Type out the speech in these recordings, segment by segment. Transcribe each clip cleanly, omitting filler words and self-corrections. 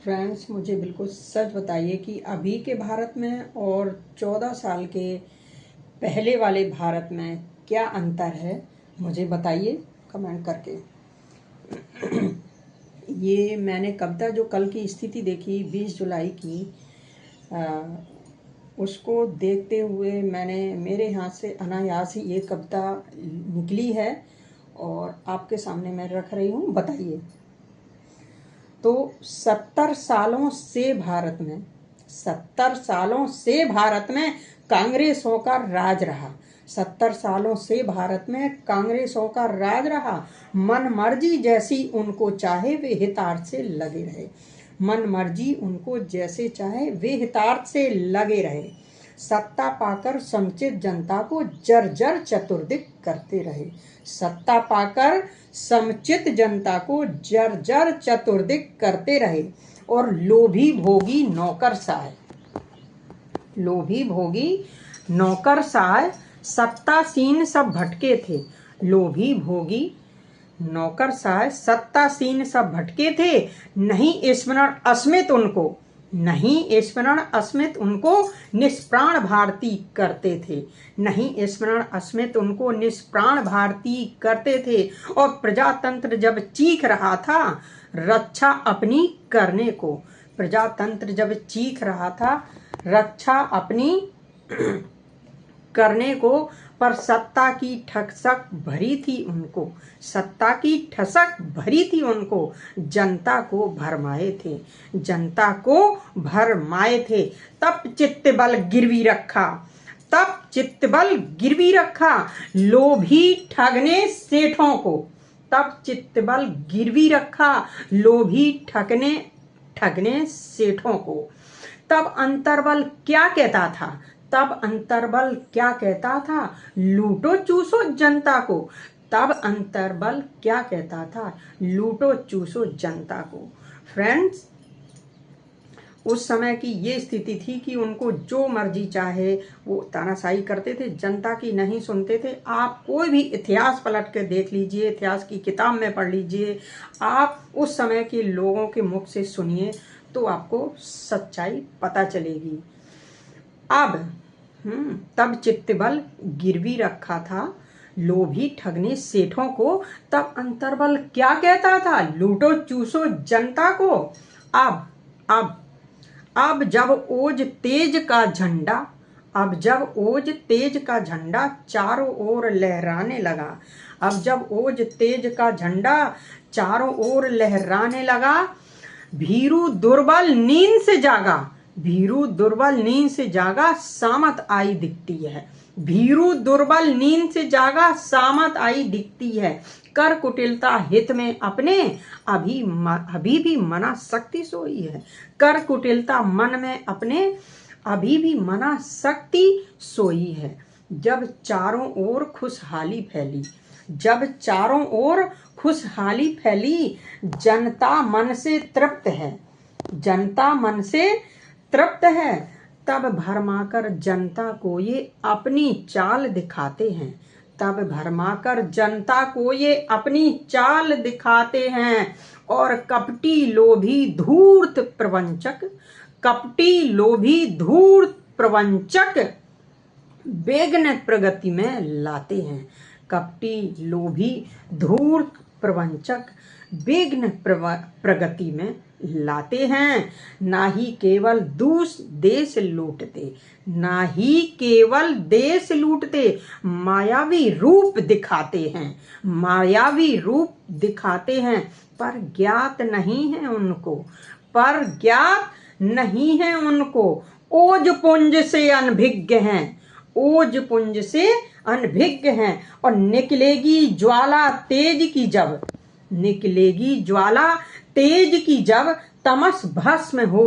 Friends, मुझे बिल्कुल सच बताइए कि अभी के भारत में और 14 साल के पहले वाले भारत में क्या अंतर है। मुझे बताइए कमेंट करके। ये मैंने कविता जो कल की स्थिति देखी 20 जुलाई की, उसको देखते हुए मेरे हाथ से अनायास ही ये कविता निकली है और आपके सामने मैं रख रही हूँ। बताइए। तो 70 सालों से भारत में कांग्रेसों का राज रहा। 70 सालों से भारत में कांग्रेसों का राज रहा। मन मर्जी जैसी उनको चाहे वे हितार्थ से लगे रहे। मन मर्जी उनको जैसे चाहे वे हितार्थ से लगे रहे। सत्ता पाकर समुचित जनता को जर्जर चतुर्दिक करते रहे। सत्ता पाकर समुचित जनता को जर्जर चतुर्दिक करते रहे। और लोभी भोगी नौकरशाह सत्तासीन सब भटके थे। लोभी भोगी नौकरशाह सत्तासीन सब भटके थे। नहीं स्मरण अस्मित उनको निष्प्राण भारती करते थे। नहीं स्मरण अस्मित उनको निष्प्राण भारती करते थे। और प्रजातंत्र जब चीख रहा था रक्षा अपनी करने को। प्रजातंत्र जब चीख रहा था रक्षा अपनी करने को। पर सत्ता की ठसक भरी थी उनको। जनता को भरमाए थे। तब चित्त बल गिरवी रखा लोभी ठगने सेठों को। ठगने सेठों को। तब अंतर्बल क्या कहता था लूटो चूसो जनता को। फ्रेंड्स, उस समय की ये स्थिति थी कि उनको जो मर्जी चाहे वो तानाशाही करते थे, जनता की नहीं सुनते थे। आप कोई भी इतिहास पलट के देख लीजिए, इतिहास की किताब में पढ़ लीजिए, आप उस समय के लोगों के मुख से सुनिए तो आपको सच्चाई पता चलेगी। तब चित्तबल गिरवी रखा था लोभी ठगने सेठों को। तब अंतर्बल क्या कहता था लूटो चूसो जनता को। अब जब ओज तेज का झंडा चारों ओर लहराने लगा। भीरू दुर्बल नींद से जागा सामत आई दिखती है। कर कुटिलता हित में अपने अभी भी मना शक्ति सोई है। कर कुटिलता मन में अपने अभी भी मना शक्ति सोई है। जब चारों ओर खुशहाली फैली जनता मन से तृप्त है। तब भरमाकर जनता को ये अपनी चाल दिखाते हैं। और कपटी लोभी धूर्त प्रवंचक बेगन प्रगति में लाते हैं। प्रगति में लाते हैं। ना ही केवल देश लूटते मायावी रूप दिखाते हैं। पर ज्ञात नहीं है उनको ओज पुंज से अनभिज्ञ हैं। और निकलेगी ज्वाला तेज की जब तमस भस्म हो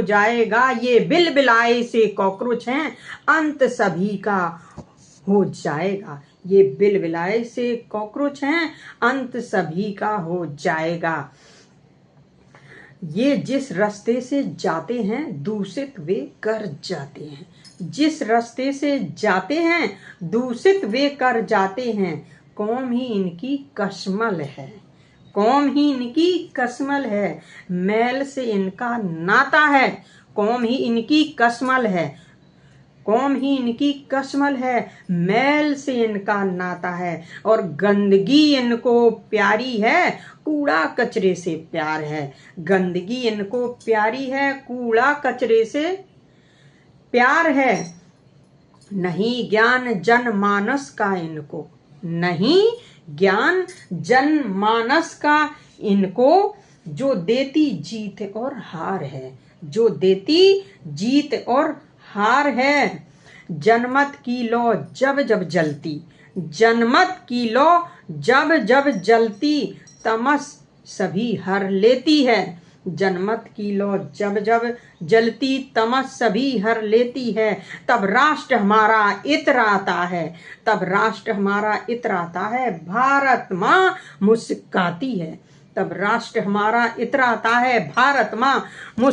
जाएगा। ये बिलबिलाए से कॉकरोच हैं अंत सभी का हो जाएगा। ये जिस रास्ते से जाते हैं दूषित वे कर जाते हैं। कौम ही इनकी कश्मल है, कौम ही इनकी कश्मल है, मैल से इनका नाता है। कौम ही इनकी कश्मल है, कौम ही इनकी कश्मल है, मैल से इनका नाता है। और गंदगी इनको प्यारी है, कूड़ा कचरे से प्यार है। गंदगी इनको प्यारी है, कूड़ा कचरे से प्यार है। नहीं ज्ञान जनमानस का इनको, नहीं ज्ञान जनमानस का इनको, जो देती जीत और हार है, जो देती जीत और हार है। जनमत की लौ जब जब जलती, जनमत की लौ जब जब जलती, तमस सभी हर लेती है। जनमत की लौ जब जब जलती, तमस सभी हर लेती है। तब राष्ट्र हमारा इतराता है, तब राष्ट्र हमारा इतराता है, भारत माँ मुस्काती है। तब राष्ट्र हमारा इतराता है, भारत माँ